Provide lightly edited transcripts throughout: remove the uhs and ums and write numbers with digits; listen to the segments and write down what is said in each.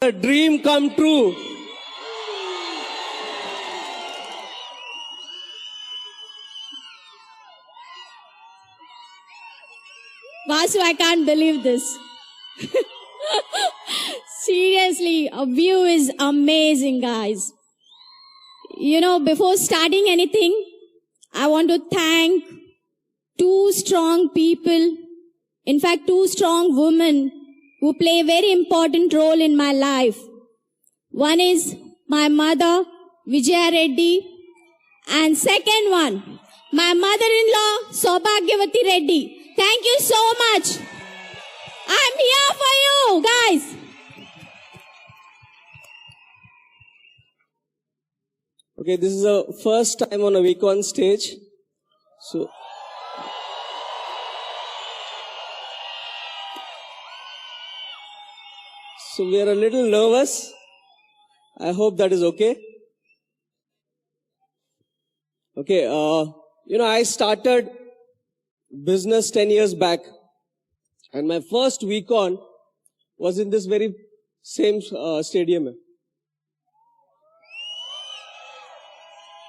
a dream come true. Vasu, I can't believe this. Seriously, a view is amazing, guys. You know, before starting anything, I want to thank two strong people, in fact, two strong women who play a very important role in my life. One is my mother, Vijaya Reddy, and second one, my mother-in-law, Saubhagyavati Reddy. Thank you so much. I'm here for you, guys. Okay, this is the first time on a VCON stage. So we are a little nervous. I hope that is okay. Okay, you know, I started business 10 years back, and my first VCON was in this very same stadium.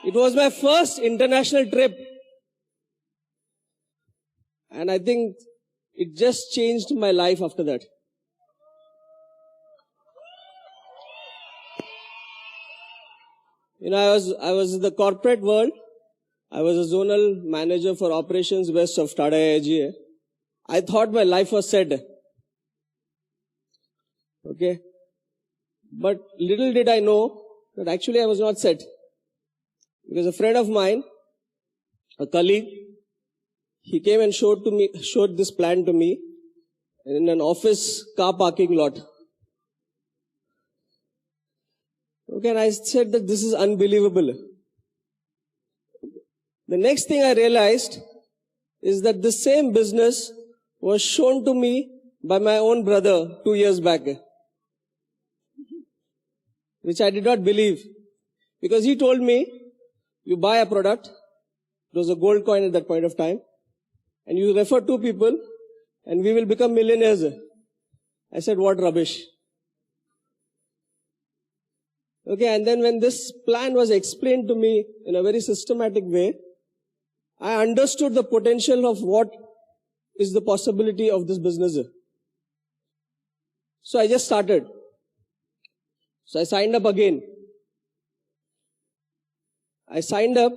It was my first international trip, and I think it just changed my life after that. You know, I was in the corporate world. I was a zonal manager for operations west of Tata AIG. I thought my life was set. Okay. But little did I know that actually I was not set. Because a friend of mine, a colleague, he came and showed this plan to me in an office car parking lot. Okay, and I said that this is unbelievable. The next thing I realized is that the same business was shown to me by my own brother 2 years back, which I did not believe. Because he told me, you buy a product, it was a gold coin at that point of time, and you refer two people, and we will become millionaires. I said, what rubbish. Okay, and then when this plan was explained to me in a very systematic way, I understood the potential of what is the possibility of this business. So I just started. So I signed up again. I signed up,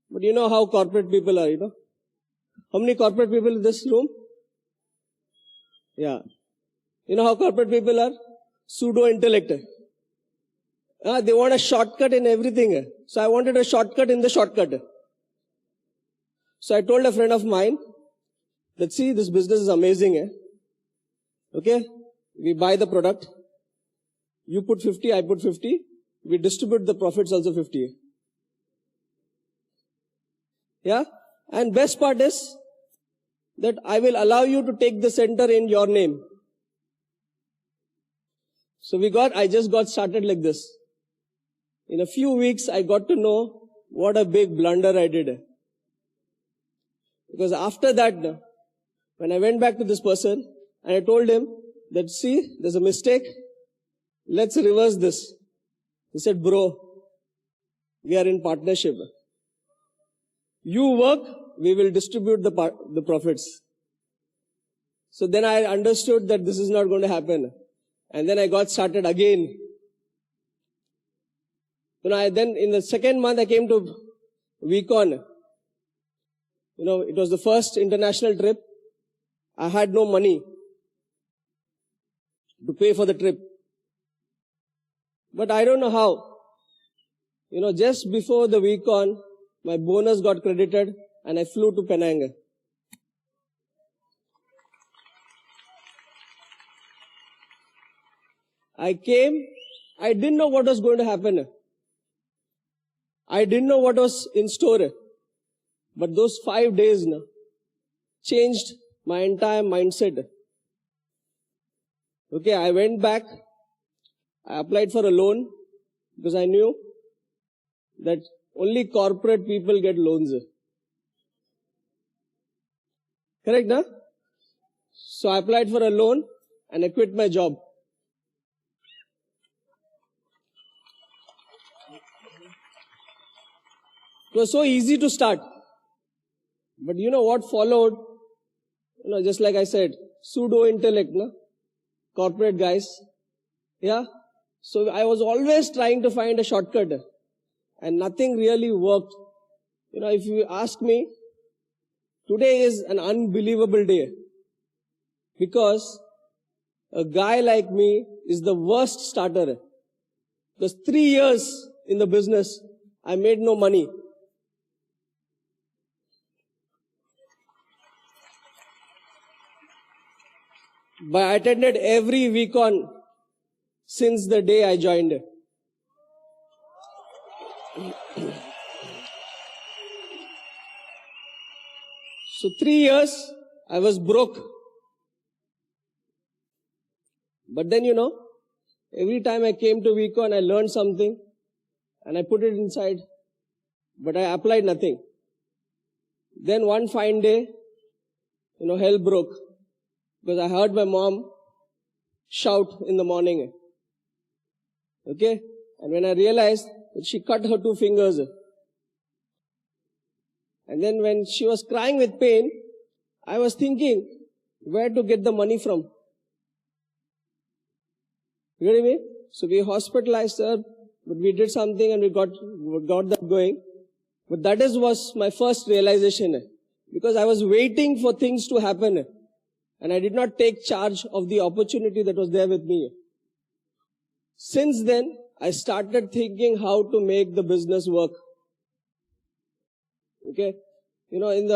but you know how corporate people are, you know. How many corporate people in this room? Yeah. You know how corporate people are? Pseudo-intellect. They want a shortcut in everything. So I wanted a shortcut in the shortcut. So I told a friend of mine that, see, this business is amazing. Okay? We buy the product. You put 50, I put 50. We distribute the profits also 50. Yeah? And best part is that I will allow you to take the center in your name. So I just got started like this. In a few weeks, I got to know what a big blunder I did. Because after that, when I went back to this person and I told him that, see, there's a mistake. Let's reverse this. He said, bro, we are in partnership. You work, we will distribute the profits. So then I understood that this is not going to happen. And then I got started again. You know, then in the second month I came to VCON. You know, it was the first international trip. I had no money to pay for the trip. But I don't know how. You know, just before the VCON, my bonus got credited and I flew to Penang. I came, I didn't know what was going to happen. I didn't know what was in store. But those 5 days changed my entire mindset. Okay, I went back. I applied for a loan because I knew that only corporate people get loans. Correct, na? So I applied for a loan and I quit my job. It was so easy to start. But you know what followed? You know, just like I said, pseudo intellect, no? Corporate guys. Yeah. So I was always trying to find a shortcut and nothing really worked. You know, if you ask me, today is an unbelievable day because a guy like me is the worst starter. Because 3 years in the business, I made no money. But I attended every VCON since the day I joined. So 3 years, I was broke. But then, you know, every time I came to VCON, I learned something and I put it inside. But I applied nothing. Then one fine day, you know, hell broke. Because I heard my mom shout in the morning. Okay? And when I realized that she cut her 2 fingers. And then when she was crying with pain, I was thinking where to get the money from. You know what I mean? So we hospitalized her, but we did something and we got that going. But that was my first realization. Because I was waiting for things to happen. And I did not take charge of the opportunity that was there with me. Since then, I started thinking how to make the business work. Okay? You know, and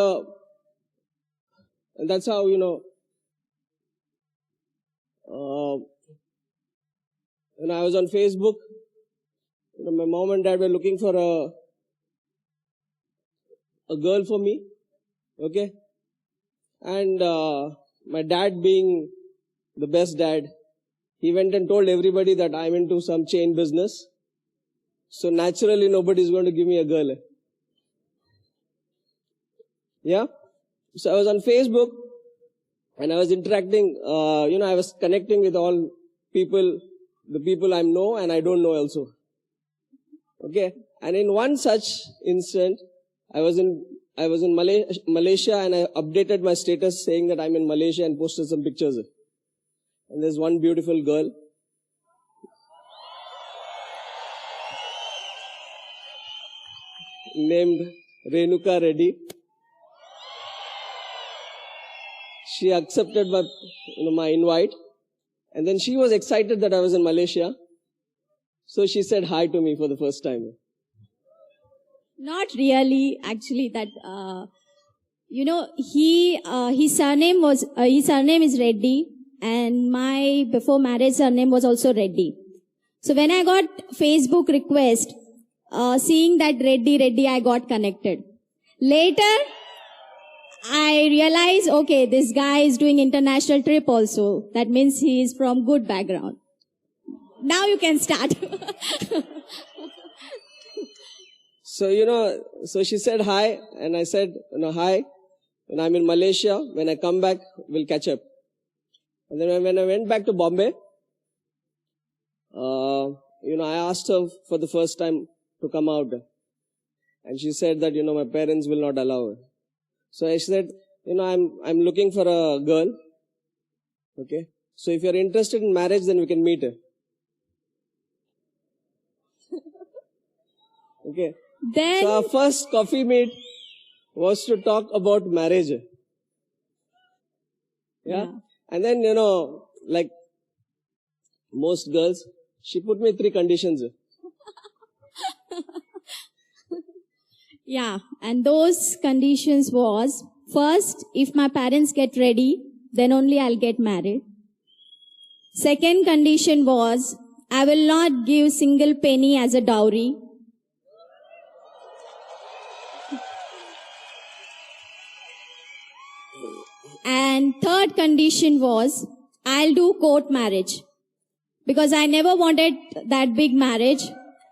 that's how, you know, when I was on Facebook, you know, my mom and dad were looking for a girl for me. Okay? And, my dad being the best dad, he went and told everybody that I'm into some chain business. So naturally nobody's going to give me a girl. Yeah? So I was on Facebook and I was interacting, you know, I was connecting with all people, the people I know and I don't know also. Okay? And in one such instant, I was in Malaysia and I updated my status saying that I'm in Malaysia and posted some pictures. And there's one beautiful girl. Named Renuka Reddy. She accepted my invite. And then she was excited that I was in Malaysia. So she said hi to me for the first time. Not really, actually, that, you know, his surname is Reddy, and my before marriage surname was also Reddy. So when I got Facebook request, seeing that Reddy, I got connected. Later, I realized, okay, this guy is doing international trip also. That means he is from good background. Now you can start. So, you know, so she said hi, and I said, you know, hi, and I'm in Malaysia. When I come back, we'll catch up. And then when I went back to Bombay, you know, I asked her for the first time to come out. And she said that, you know, my parents will not allow her. So I said, you know, I'm looking for a girl. Okay. So if you're interested in marriage, then we can meet her. Okay. Then, so our first coffee meet was to talk about marriage. Yeah. And then, you know, like most girls, she put me 3 conditions. yeah. And those conditions was, first, if my parents get ready, then only I'll get married. Second condition was, I will not give single penny as a dowry. And third condition was, I'll do court marriage. Because I never wanted that big marriage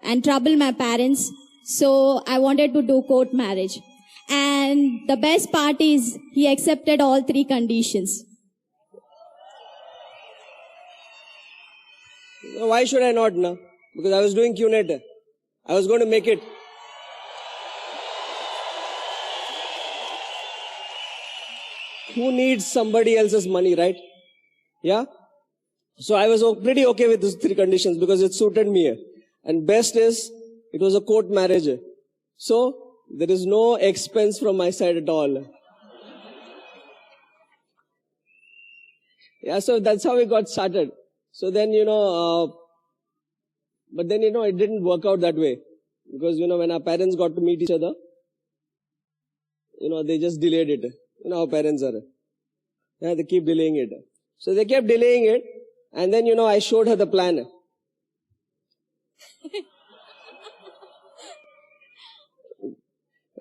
and trouble my parents. So I wanted to do court marriage. And the best part is, he accepted all 3 conditions. Why should I not, na? Because I was doing Qnet. I was going to make it. who needs somebody else's money, right? Yeah? So I was pretty okay with these 3 conditions because it suited me. And best is, it was a court marriage. So, there is no expense from my side at all. Yeah, so that's how we got started. So then, but then, it didn't work out that way. Because, when our parents got to meet each other, they just delayed it. How parents are. Yeah, they keep delaying it. So they kept delaying it. And then, I showed her the plan.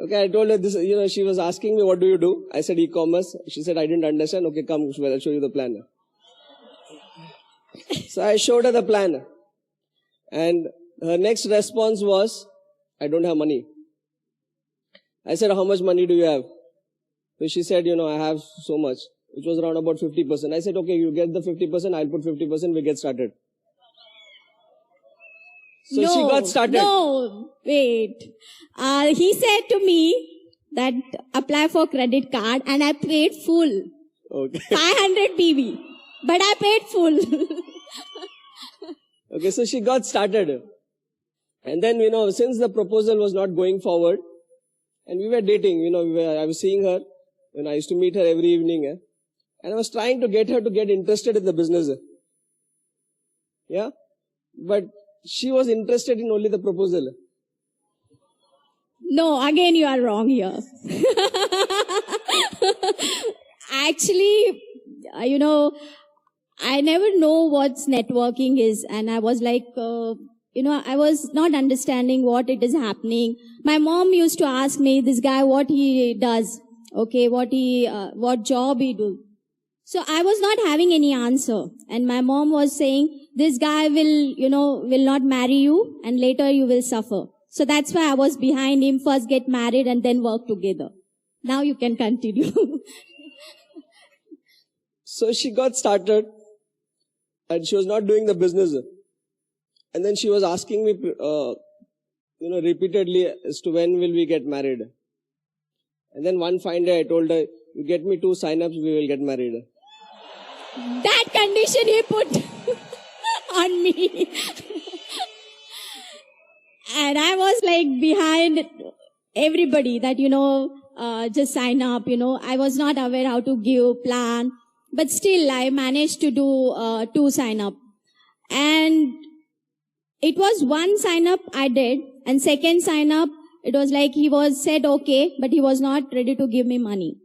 Okay, I told her this, she was asking me, what do you do? I said, e-commerce. She said, I didn't understand. Okay, come, I'll show you the plan. So I showed her the plan. And her next response was, I don't have money. I said, how much money do you have? So she said, I have so much, which was around about 50%. I said, okay, you get the 50%, I'll put 50%, we get started. So she got started. No, wait. He said to me that apply for credit card and I paid full. Okay. 500 PV. But I paid full. Okay, so she got started. And then, since the proposal was not going forward, and we were dating, I was seeing her, I used to meet her every evening, and I was trying to get her to get interested in the business. Yeah? But she was interested in only the proposal. No, again you are wrong here. Actually, I never know what networking is, and I was like, I was not understanding what it is happening. My mom used to ask me, this guy, what he does, okay, what job he do. So I was not having any answer, and my mom was saying, this guy will not marry you, and later you will suffer. So that's why I was behind him, first get married and then work together. Now you can continue. So she got started, and she was not doing the business. And then she was asking me, repeatedly as to when will we get married. And then one fine day I told her, you get me 2 sign-ups, we will get married. That condition he put on me. And I was like behind everybody that, just sign up, I was not aware how to give plan. But still I managed to do 2 sign-up. And it was 1 sign-up I did, and 2nd sign-up, it was like he said okay, but he was not ready to give me money.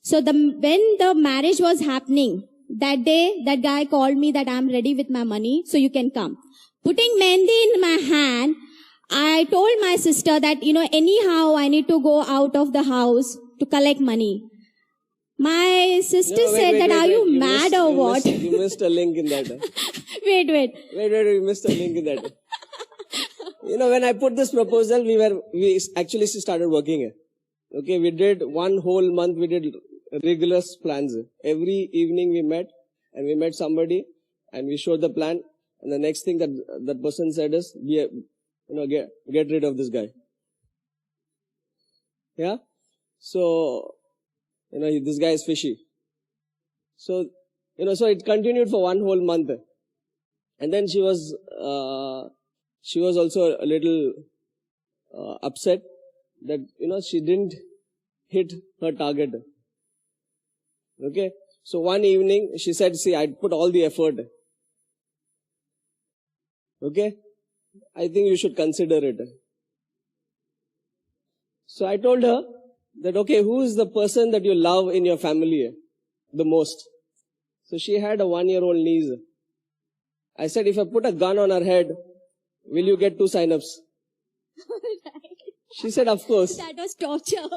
So when the marriage was happening, that day, that guy called me that I'm ready with my money, so you can come. Putting mehndi in my hand, I told my sister that, anyhow I need to go out of the house to collect money. My sister said are you mad or what? You missed a link in that. Wait, you missed a link in that. When I put this proposal, we actually started working. Okay, we did 1 whole month, we did rigorous plans. Every evening we met, and we met somebody, and we showed the plan, and the next thing that person said is, get rid of this guy. Yeah? So, this guy is fishy. So, so it continued for 1 whole month. And then she was also a little upset that, she didn't hit her target. Okay. So one evening she said, see, I put all the effort. Okay. I think you should consider it. So I told her that, okay, who is the person that you love in your family the most? So she had a 1-year-old niece. I said, if I put a gun on her head, will you get 2 sign-ups? She said, of course. That was torture.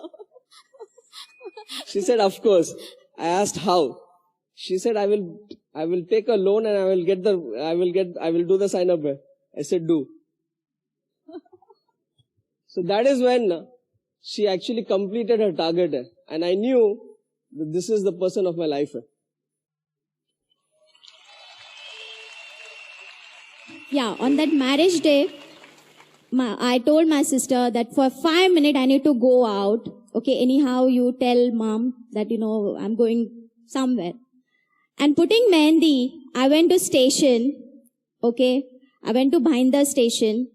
She said, of course. I asked how. She said, I will take a loan and I will do the sign-up. I said, do. So that is when she actually completed her target, and I knew that this is the person of my life. Yeah, on that marriage day, I told my sister that for 5 minutes I need to go out. Okay, anyhow you tell mom that, I'm going somewhere. And putting Mehendi, I went to station, okay? I went to Bhinder station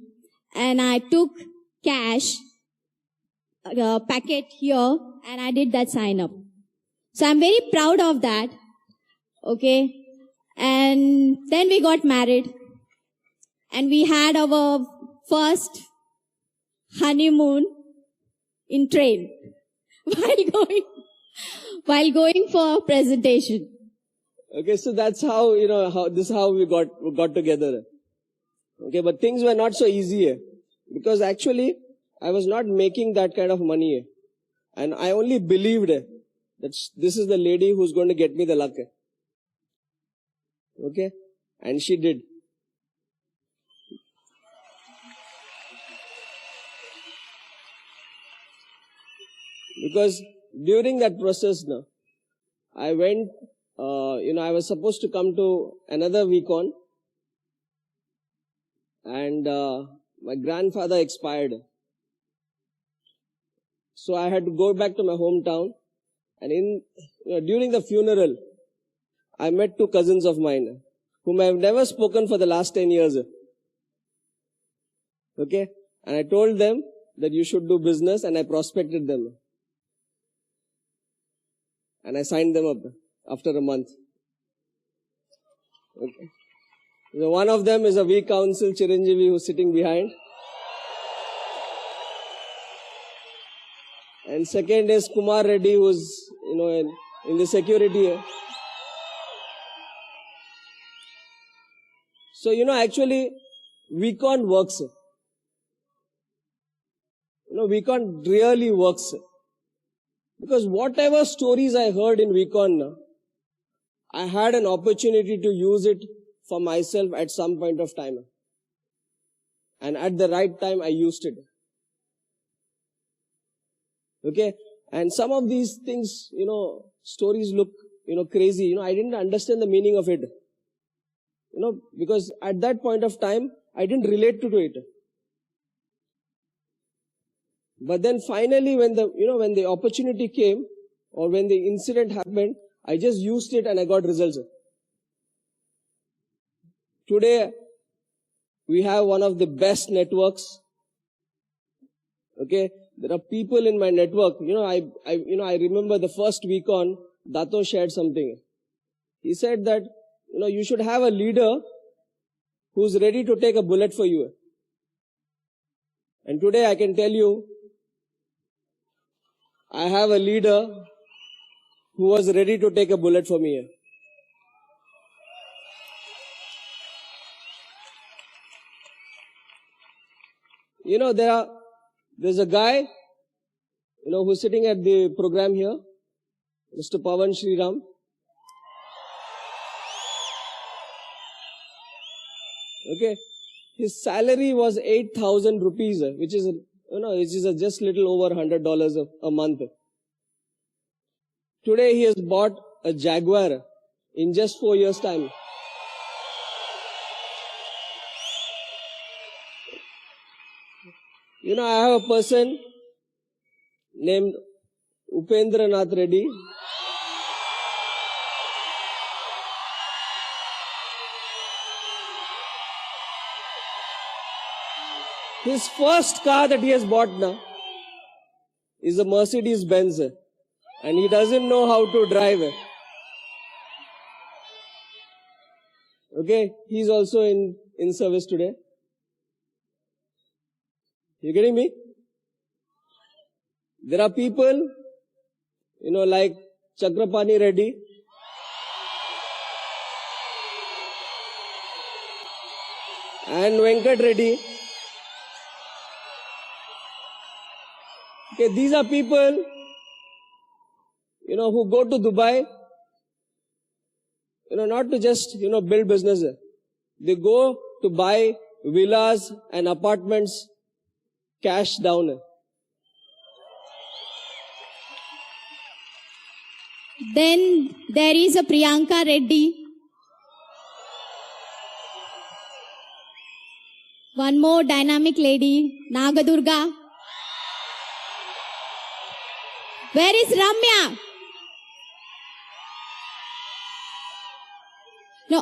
and I took cash, packet here, and I did that sign up. So I'm very proud of that, okay? And then we got married and we had our first honeymoon in train while going for a presentation. Okay, so that's how, this is how we got together. Okay, but things were not so easy, because actually I was not making that kind of money, and I only believed that this is the lady who's going to get me the luck. Okay, and she did. Because during that process, I went, I was supposed to come to another VCON, and my grandfather expired. So I had to go back to my hometown, and during the funeral, I met two cousins of mine, whom I have never spoken for the last 10 years. Okay, and I told them that you should do business, and I prospected them. And I signed them up after a month. Okay. So one of them is a V Council, Chiranjeevi, who's sitting behind. And second is Kumar Reddy, who's, in the security. So, actually, VCON works. VCON really works. Because whatever stories I heard in VCON, I had an opportunity to use it for myself at some point of time. And at the right time, I used it. Okay? And some of these things, stories look, crazy. I didn't understand the meaning of it. Because at that point of time, I didn't relate to it. But then finally, when the opportunity came, or when the incident happened, I just used it and I got results. Today, we have one of the best networks. Okay, there are people in my network. I remember the first VCON, Dato shared something. He said that, you should have a leader who's ready to take a bullet for you. And today I can tell you, I have a leader who was ready to take a bullet for me. There's a guy, who's sitting at the program here, Mr. Pawan Shriram. Okay, his salary was 8,000 rupees, which is, just little over $100 a month. Today he has bought a Jaguar in just 4 years' time. I have a person named Upendranath Reddy. His first car that he has bought now is a Mercedes Benz, and he doesn't know how to drive. Okay, he's also in service today. You getting me? There are people, like Chakrapani Reddy, and Venkat Reddy. Okay, these are people, who go to Dubai, not to just, build business. They go to buy villas and apartments cash down. Then there is a Priyanka Reddy. One more dynamic lady, Nagadurga. Where is Ramya?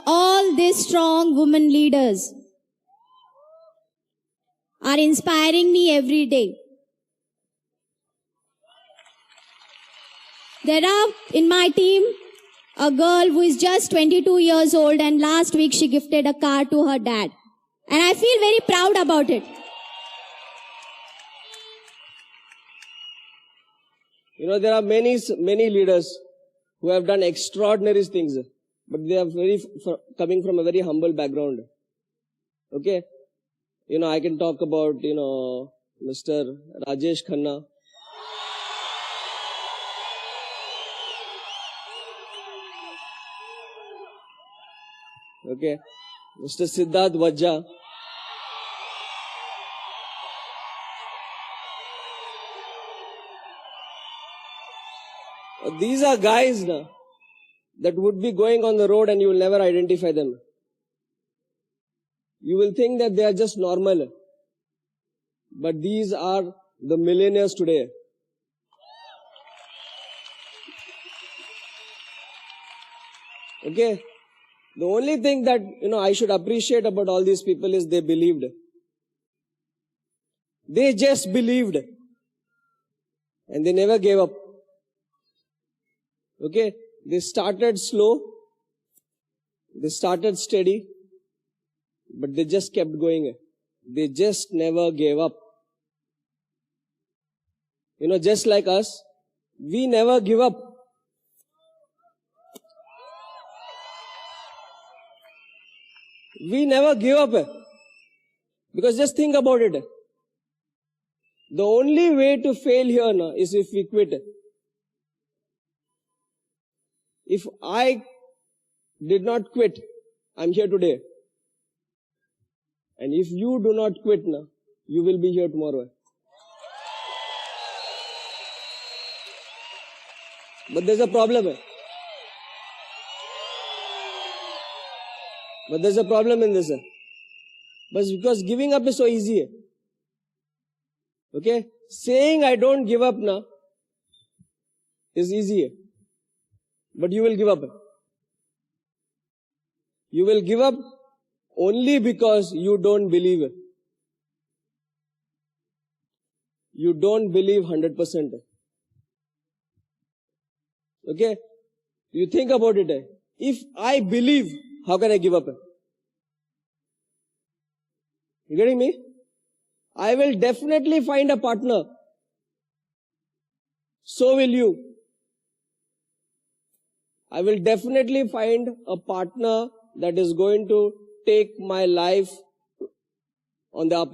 all these strong women leaders are inspiring me every day. There are in my team a girl who is just 22 years old, and last week she gifted a car to her dad. And I feel very proud about it. There are many leaders who have done extraordinary things, but they are coming from a very humble background. Okay? I can talk about, Mr. Rajesh Khanna. Okay? Mr. Siddharth Vajja. These are guys that would be going on the road and you will never identify them. You will think that they are just normal. But these are the millionaires today. Okay? The only thing that, I should appreciate about all these people is they believed. They just believed. And they never gave up. Okay? They started slow. They started steady. But they just kept going. They just never gave up. Just like us, we never give up. We never give up. Because just think about it. The only way to fail here is if we quit. If I did not quit, I'm here today. And if you do not quit, you will be here tomorrow. But there's a problem. But there's a problem in this. But because giving up is so easy. Okay? Saying I don't give up is easy. But you will give up. You will give up only because you don't believe. You don't believe 100%. Okay? You think about it. If I believe, how can I give up? You getting me? I will definitely find a partner. So will you. I will definitely find a partner that is going to take my life on the up.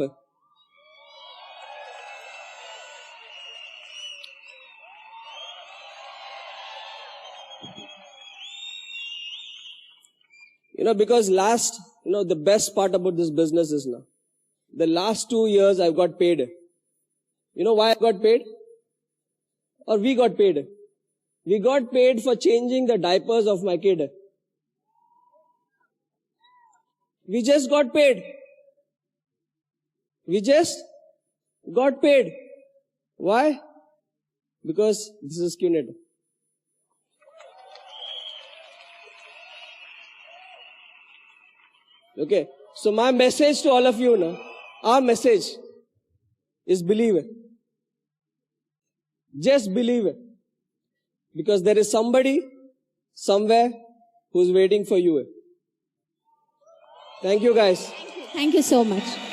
Because the best part about this business is the last 2 years I've got paid. You know why I got paid? Or we got paid? We got paid for changing the diapers of my kid. We just got paid. We just got paid. Why? Because this is Qnet. Okay. So my message to all of you our message is believe it. Just believe it. Because there is somebody, somewhere, who's waiting for you. Thank you guys. Thank you so much.